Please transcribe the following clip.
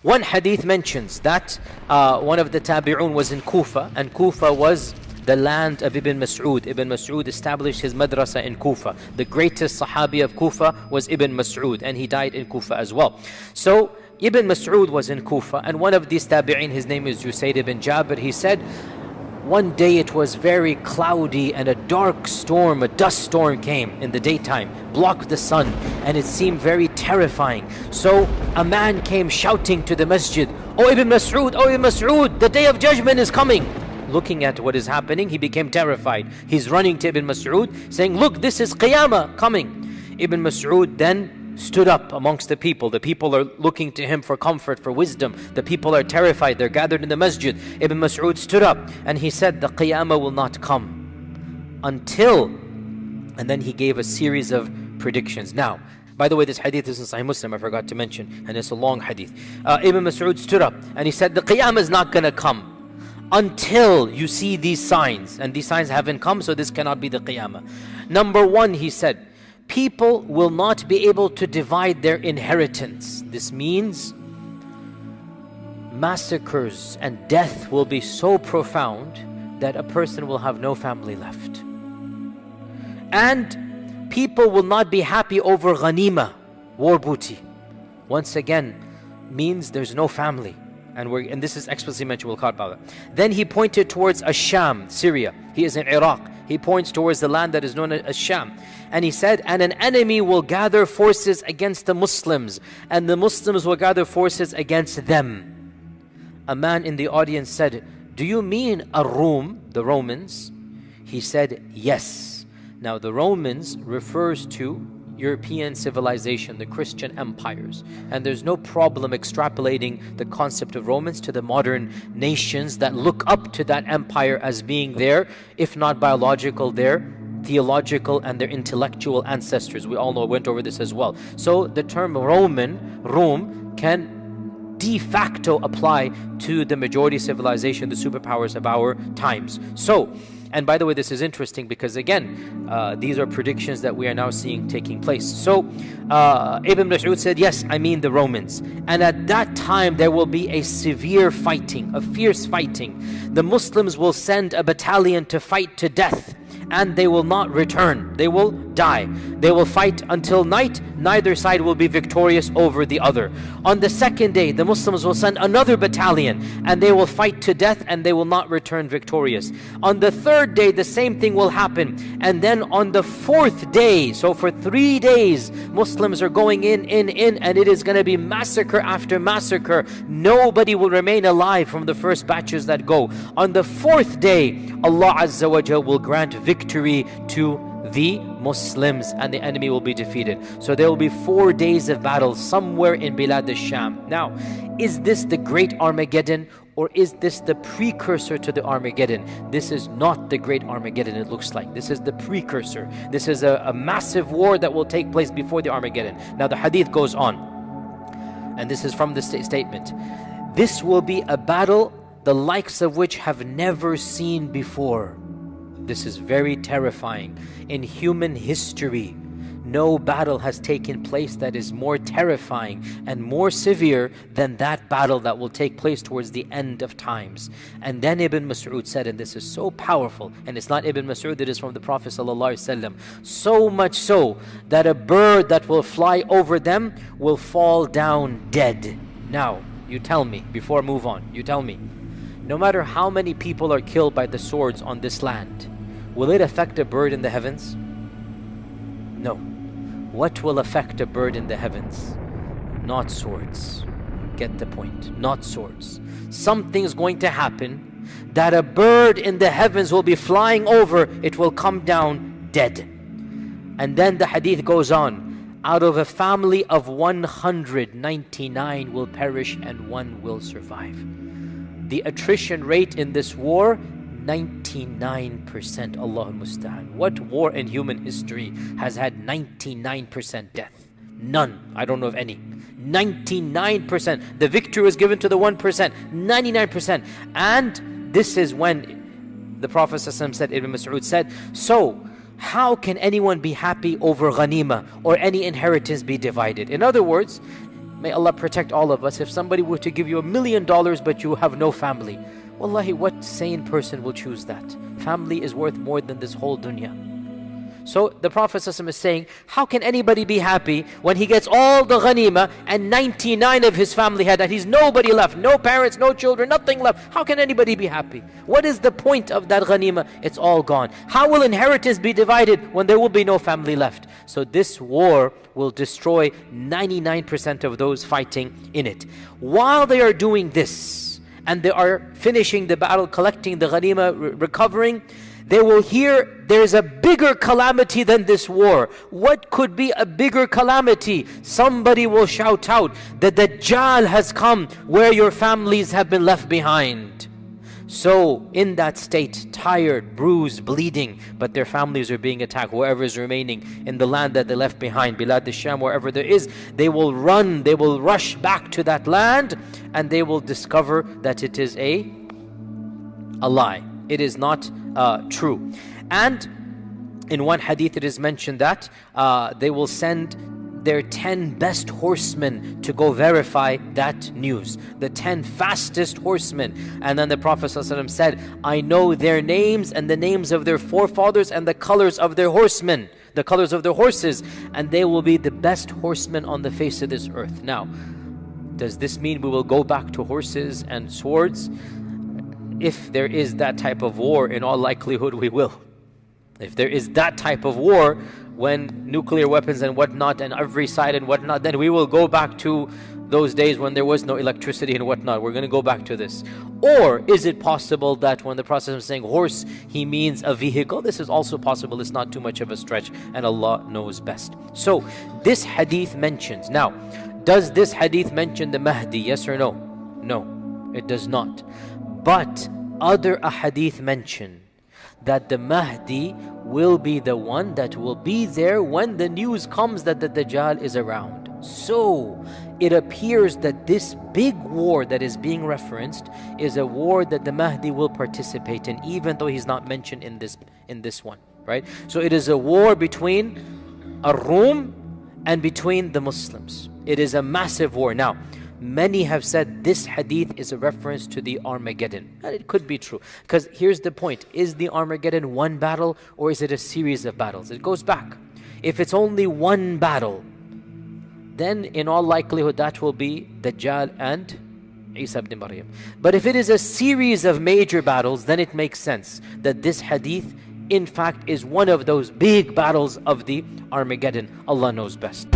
One hadith mentions that one of the tabi'un was in Kufa, and Kufa was the land of Ibn Mas'ud. Ibn Mas'ud established his madrasa in Kufa. The greatest sahabi of Kufa was Ibn Mas'ud, and he died in Kufa as well. So Ibn Mas'ud was in Kufa, and one of these tabi'in, his name is Usayd ibn Jabir, he said, one day it was very cloudy and a dark storm, a dust storm came in the daytime, blocked the sun, and it seemed very terrifying. So a man came shouting to the masjid, "Oh Ibn Mas'ud, oh Ibn Mas'ud, the day of judgment is coming." Looking at what is happening, he became terrified. He's running to Ibn Mas'ud saying, "Look, this is Qiyamah coming." Ibn Mas'ud then stood up amongst the people. The people are looking to him for comfort, for wisdom. The people are terrified. They're gathered in the masjid. Ibn Mas'ud stood up and he said, "The Qiyamah will not come until..." And then he gave a series of predictions. Now, by the way, this hadith is in Sahih Muslim, I forgot to mention, and it's a long hadith. Ibn Mas'ud stood up and he said, "The Qiyamah is not going to come until you see these signs." And these signs haven't come, so this cannot be the Qiyamah. Number one, he said, people will not be able to divide their inheritance. This means massacres and death will be so profound that a person will have no family left. And people will not be happy over ghanima, war booty. Once again, means there's no family. And this is explicitly mentioned, we'll talk about it. Then he pointed towards Asham, Syria. He is in Iraq. He points towards the land that is known as Sham. And he said, and an enemy will gather forces against the Muslims, and the Muslims will gather forces against them. A man in the audience said, "Do you mean Ar-Rum, the Romans?" He said, "Yes." Now the Romans refers to European civilization, the Christian empires. And there's no problem extrapolating the concept of Romans to the modern nations that look up to that empire as being their, if not biological, their theological and their intellectual ancestors. We all know, went over this as well. So the term Rome can de facto apply to the majority civilization, the superpowers of our times. So, and by the way, this is interesting because again, these are predictions that we are now seeing taking place. So Ibn Mas'ud said, "Yes, I mean the Romans. And at that time there will be a severe fighting, a fierce fighting. The Muslims will send a battalion to fight to death, and they will not return. They will die. They will fight until night. Neither side will be victorious over the other. On the second day, the Muslims will send another battalion, and they will fight to death, and they will not return victorious. On the third day, the same thing will happen. And then on the fourth day, so for 3 days, Muslims are going in, and it is going to be massacre after massacre. Nobody will remain alive from the first batches that go. On the fourth day, Allah Azza wa Jal will grant victory to the Muslims, and the enemy will be defeated. So there will be 4 days of battle somewhere in Bilad al-Sham. Now, is this the great Armageddon, or is this the precursor to the Armageddon? This is not the great Armageddon, it looks like. This is the precursor. This is a massive war that will take place before the Armageddon. Now the hadith goes on, and this is from the statement. This will be a battle the likes of which have never seen before. This is very terrifying. In human history, no battle has taken place that is more terrifying and more severe than that battle that will take place towards the end of times. And then Ibn Mas'ud said, and this is so powerful, and it's not Ibn Mas'ud, it is from the Prophet ﷺ, so much so that a bird that will fly over them will fall down dead. Now, you tell me, before I move on, you tell me, no matter how many people are killed by the swords on this land, will it affect a bird in the heavens? No. What will affect a bird in the heavens? Not swords. Get the point. Not swords. Something's going to happen that a bird in the heavens will be flying over, it will come down dead. And then the hadith goes on, out of a family of 199 will perish and 1 will survive. The attrition rate in this war, 99%. Allahul Musta'an. What war in human history has had 99% death? None. I don't know of any. 99%. The victory was given to the 1%. 99%. And this is when the Prophet ﷺ said, Ibn Mas'ud said, so how can anyone be happy over ghanima or any inheritance be divided? In other words, may Allah protect all of us, if somebody were to give you $1 million but you have no family, wallahi, what sane person will choose that? Family is worth more than this whole dunya. So the Prophet ﷺ is saying, how can anybody be happy when he gets all the ghanima and 99 of his family had that? He's nobody left, no parents, no children, nothing left. How can anybody be happy? What is the point of that ghanima? It's all gone. How will inheritance be divided when there will be no family left? So this war will destroy 99% of those fighting in it. While they are doing this, and they are finishing the battle, collecting the ghanima, recovering, they will hear there's a bigger calamity than this war. What could be a bigger calamity? Somebody will shout out, the Dajjal has come where your families have been left behind. So in that state, tired, bruised, bleeding, but their families are being attacked, whoever is remaining in the land that they left behind, Bilad al-Sham, wherever there is, they will run, they will rush back to that land, and they will discover that it is a lie. It is not true. And in one hadith it is mentioned that they will send their 10 best horsemen to go verify that news, the 10 fastest horsemen. And then the Prophet ﷺ said, I know their names and the names of their forefathers and the colors of their horsemen, the colors of their horses, and they will be the best horsemen on the face of this earth. Now, does this mean we will go back to horses and swords? If there is that type of war, in all likelihood we will. If there is that type of war, when nuclear weapons and whatnot and every side and whatnot, then we will go back to those days when there was no electricity and whatnot. We're going to go back to this. Or is it possible that when the Prophet is saying horse, he means a vehicle? This is also possible. It's not too much of a stretch, and Allah knows best. So this hadith mentions, now, does this hadith mention the Mahdi? Yes or no? No, it does not. But other ahadith mention that the Mahdi will be the one that will be there when the news comes that the Dajjal is around. So it appears that this big war that is being referenced is a war that the Mahdi will participate in, even though he's not mentioned in this one, right? So it is a war between Ar-Rum and between the Muslims. It is a massive war. Now, many have said this hadith is a reference to the Armageddon. And it could be true. Because here's the point. Is the Armageddon one battle, or is it a series of battles? It goes back. If it's only one battle, then in all likelihood that will be Dajjal and Isa ibn Maryam. But if it is a series of major battles, then it makes sense that this hadith in fact is one of those big battles of the Armageddon. Allah knows best.